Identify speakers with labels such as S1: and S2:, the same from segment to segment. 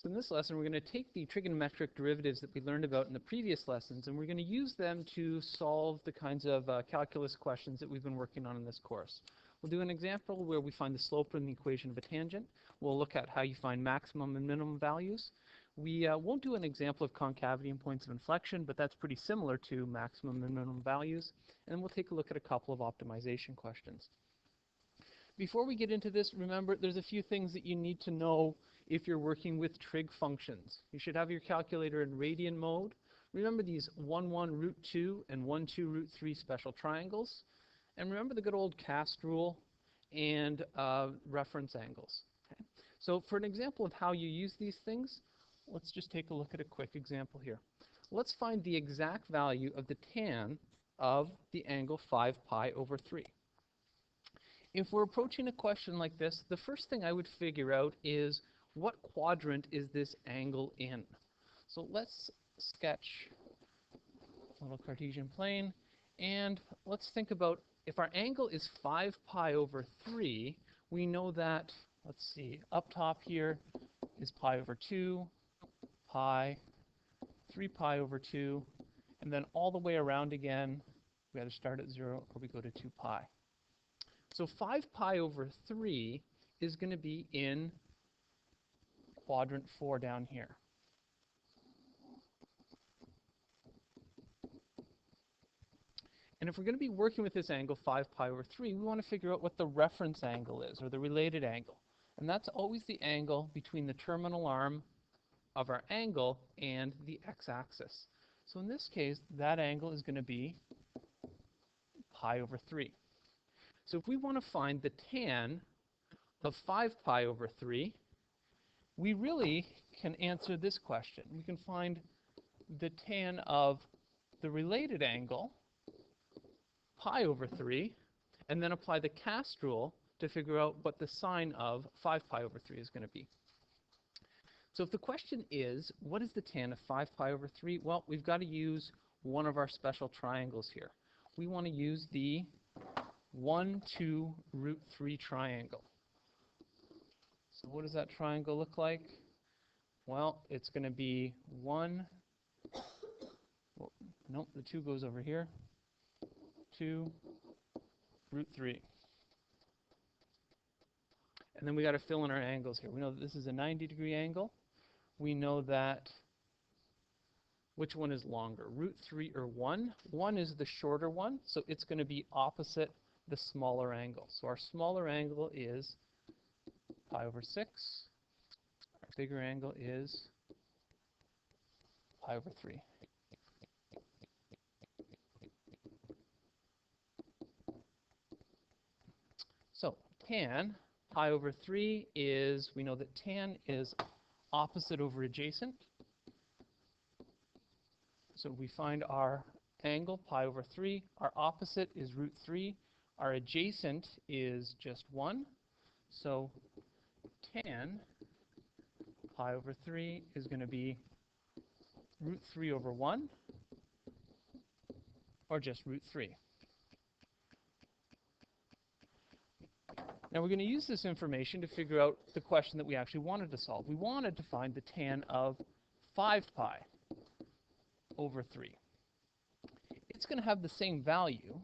S1: So in this lesson, we're going to take the trigonometric derivatives that we learned about in the previous lessons, and we're going to use them to solve the kinds of calculus questions that we've been working on in this course. We'll do an example where we find the slope in the equation of a tangent. We'll look at how you find maximum and minimum values. We won't do an example of concavity and points of inflection, but that's pretty similar to maximum and minimum values. And then we'll take a look at a couple of optimization questions. Before we get into this, remember there's a few things that you need to know if you're working with trig functions. You should have your calculator in radian mode. Remember these 1 root 2 and 1 2 root 3 special triangles. And remember the good old cast rule and reference angles. Okay? So for an example of how you use these things, let's just take a look at a quick example here. Let's find the exact value of the tan of the angle 5 pi over 3. If we're approaching a question like this, the first thing I would figure out is what quadrant is this angle in? So let's sketch a little Cartesian plane, and let's think about if our angle is 5 pi over 3, we know that, let's see, up top here is pi over 2, pi, 3 pi over 2, and then all the way around again, we either start at 0 or we go to 2 pi. So 5 pi over 3 is going to be in quadrant 4 down here. And if we're going to be working with this angle 5 pi over 3, we want to figure out what the reference angle is, or the related angle. And that's always the angle between the terminal arm of our angle and the x-axis. So in this case, that angle is going to be pi over 3. So if we want to find the tan of 5 pi over 3, we really can answer this question. We can find the tan of the related angle, pi over 3, and then apply the cast rule to figure out what the sine of 5 pi over 3 is going to be. So if the question is, what is the tan of 5 pi over 3? Well, we've got to use one of our special triangles here. We want to use the 1 2 root 3 triangle. So what does that triangle look like? Well, it's going to be 1, well, nope, the 2 goes over here, 2 root 3. And then we got to fill in our angles here. We know that this is a 90-degree angle. We know that, which one is longer, root 3 or 1? 1 is the shorter one, so it's going to be opposite the smaller angle. So our smaller angle is pi over 6. Our bigger angle is pi over 3. So tan pi over 3 is, we know that tan is opposite over adjacent. So we find our angle pi over 3. Our opposite is root 3. Our adjacent is just 1. So tan pi over 3 is going to be root 3 over 1, or just root 3. Now we're going to use this information to figure out the question that we actually wanted to solve. We wanted to find the tan of 5 pi over 3. It's going to have the same value,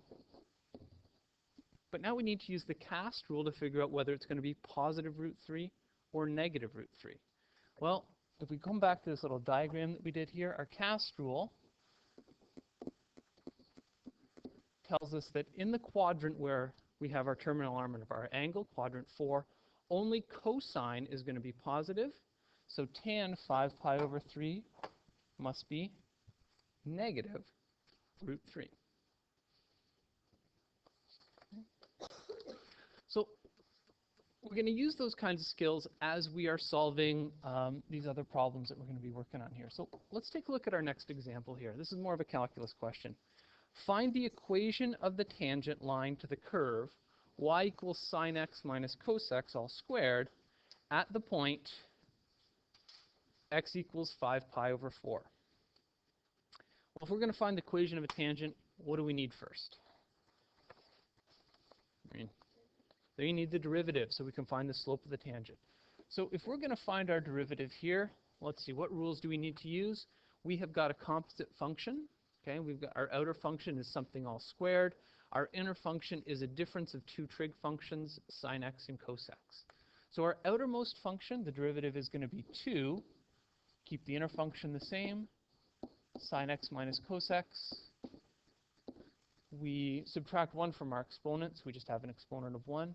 S1: but now we need to use the cast rule to figure out whether it's going to be positive root 3 or negative root 3. Well, if we come back to this little diagram that we did here, our cast rule tells us that in the quadrant where we have our terminal arm of our angle, quadrant 4, only cosine is going to be positive. So tan 5 pi over 3 must be negative root 3. So we're going to use those kinds of skills as we are solving these other problems that we're going to be working on here. So let's take a look at our next example here. This is more of a calculus question. Find the equation of the tangent line to the curve y equals sine x minus cos x all squared at the point x equals 5 pi over 4. Well, if we're going to find the equation of a tangent, what do we need first? Then you need the derivative so we can find the slope of the tangent. So if we're going to find our derivative here, let's see, what rules do we need to use? We have got a composite function. Okay, we've got our outer function is something all squared. Our inner function is a difference of two trig functions, sine x and cos x. So our outermost function, the derivative is going to be 2. Keep the inner function the same, sine x minus cos x. We subtract 1 from our exponents. We just have an exponent of 1.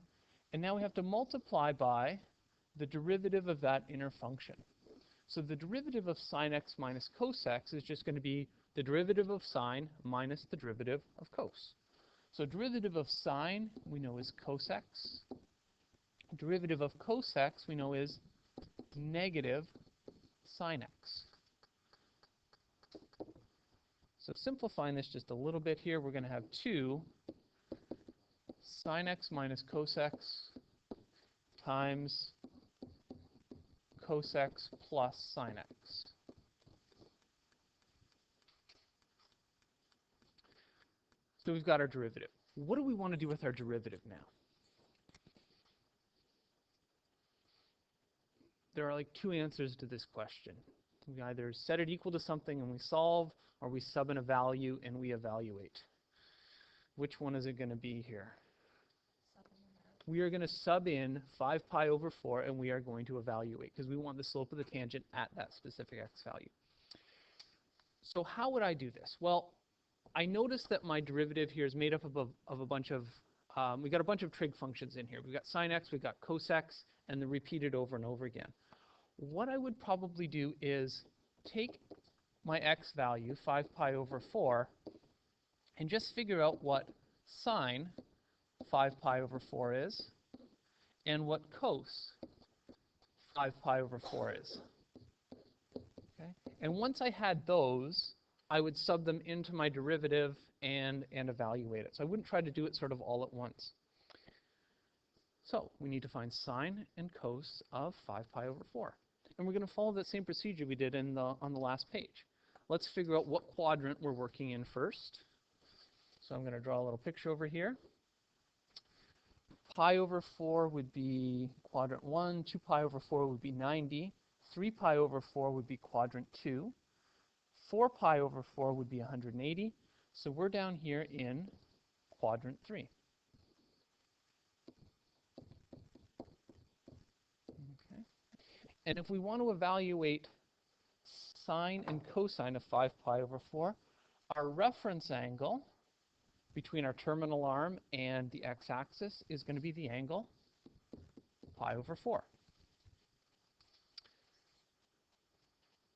S1: And now we have to multiply by the derivative of that inner function. So the derivative of sine x minus cos x is just going to be the derivative of sine minus the derivative of cos. So derivative of sine we know is cos x. Derivative of cos x we know is negative sine x. So simplifying this just a little bit here, we're going to have 2 sine x minus cos x times cos x plus sine x. So we've got our derivative. What do we want to do with our derivative now? There are like two answers to this question. We either set it equal to something and we solve, or we sub in a value and we evaluate. Which one is it going to be here? We are going to sub in 5 pi over 4 and we are going to evaluate because we want the slope of the tangent at that specific x value. So how would I do this? Well, I notice that my derivative here is made up of a bunch of, we got a bunch of trig functions in here. We've got sine x, we've got cos x, and they're repeated over and over again. What I would probably do is take my x value, 5 pi over 4, and just figure out what sine 5 pi over 4 is, and what cos 5 pi over 4 is. Okay? And once I had those, I would sub them into my derivative and evaluate it. So I wouldn't try to do it sort of all at once. So we need to find sine and cos of 5 pi over 4. And we're going to follow the same procedure we did on the last page. Let's figure out what quadrant we're working in first. So I'm going to draw a little picture over here. Pi over 4 would be quadrant 1, 2 pi over 4 would be 90, 3 pi over 4 would be quadrant 2, 4 pi over 4 would be 180, so we're down here in quadrant 3. Okay. And if we want to evaluate sine and cosine of 5 pi over 4, our reference angle between our terminal arm and the x-axis is going to be the angle pi over 4.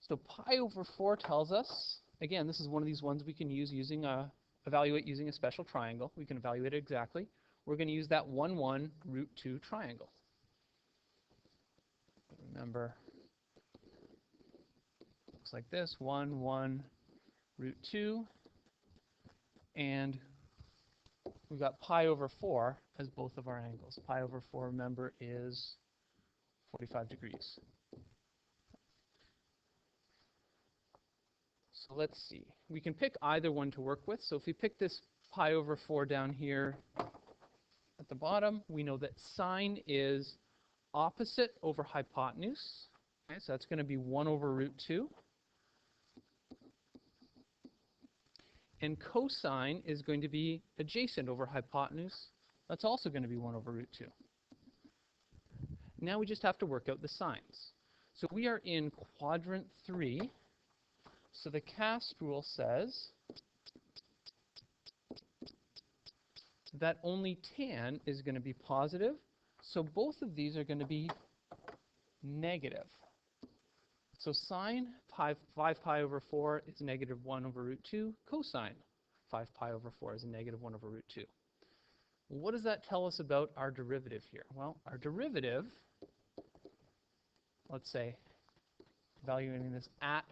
S1: So pi over 4 tells us, again, this is one of these ones we can use using evaluate using a special triangle. We can evaluate it exactly. We're going to use that 1, 1, root 2 triangle. Remember, looks like this, 1, 1, root 2, and we've got pi over 4 as both of our angles. Pi over 4, remember, is 45 degrees. So let's see. We can pick either one to work with. So if we pick this pi over 4 down here at the bottom, we know that sine is opposite over hypotenuse. Okay, so that's going to be 1 over root 2. And cosine is going to be adjacent over hypotenuse. That's also going to be 1 over root 2. Now we just have to work out the sines. So we are in quadrant 3. So the cast rule says that only tan is going to be positive. So both of these are going to be negative. So sine 5 pi over 4 is negative 1 over root 2. Cosine 5 pi over 4 is a negative 1 over root 2. What does that tell us about our derivative here? Well, our derivative, let's say, evaluating this at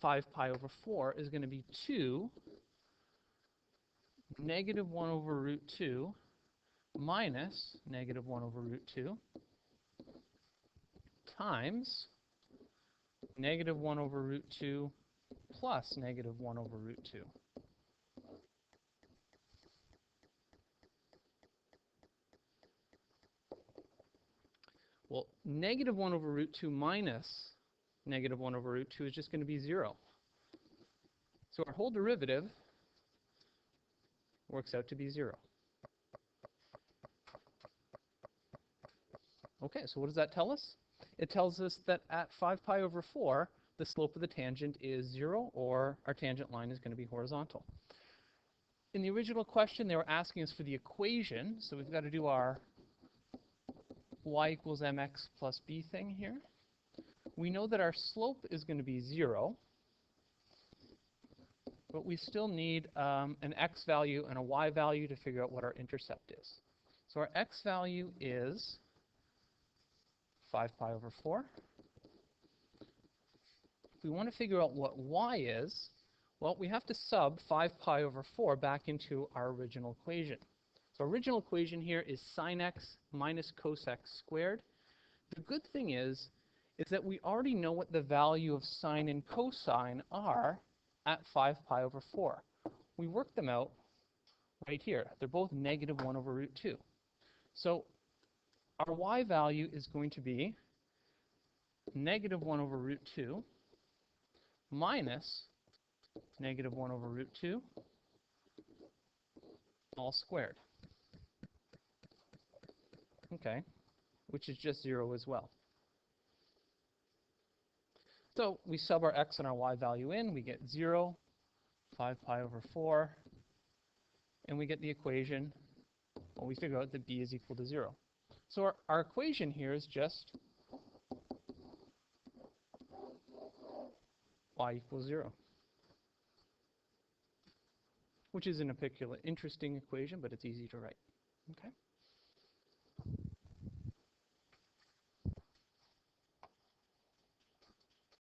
S1: 5 pi over 4 is going to be 2 negative 1 over root 2 minus negative 1 over root 2 times negative 1 over root 2 plus negative 1 over root 2. Well, negative 1 over root 2 minus negative 1 over root 2 is just going to be 0. So our whole derivative works out to be 0. Okay, so what does that tell us? It tells us that at 5 pi over 4, the slope of the tangent is 0, or our tangent line is going to be horizontal. In the original question, they were asking us for the equation, so we've got to do our y equals mx plus b thing here. We know that our slope is going to be 0, but we still need an x value and a y value to figure out what our intercept is. So our x value is 5 pi over 4. If we want to figure out what y is, well, we have to sub 5 pi over 4 back into our original equation. So our original equation here is sine x minus cos x squared. The good thing is that we already know what the value of sine and cosine are at 5 pi over 4. We work them out right here. They're both negative 1 over root 2. So our y value is going to be negative 1 over root 2 minus negative 1 over root 2 all squared. Okay, which is just 0 as well. So we sub our x and our y value in, we get 0, 5 pi over 4, and we get the equation, well, we figure out that b is equal to 0. So our equation here is just y equals 0, which isn't a particularly interesting equation, but it's easy to write. Okay.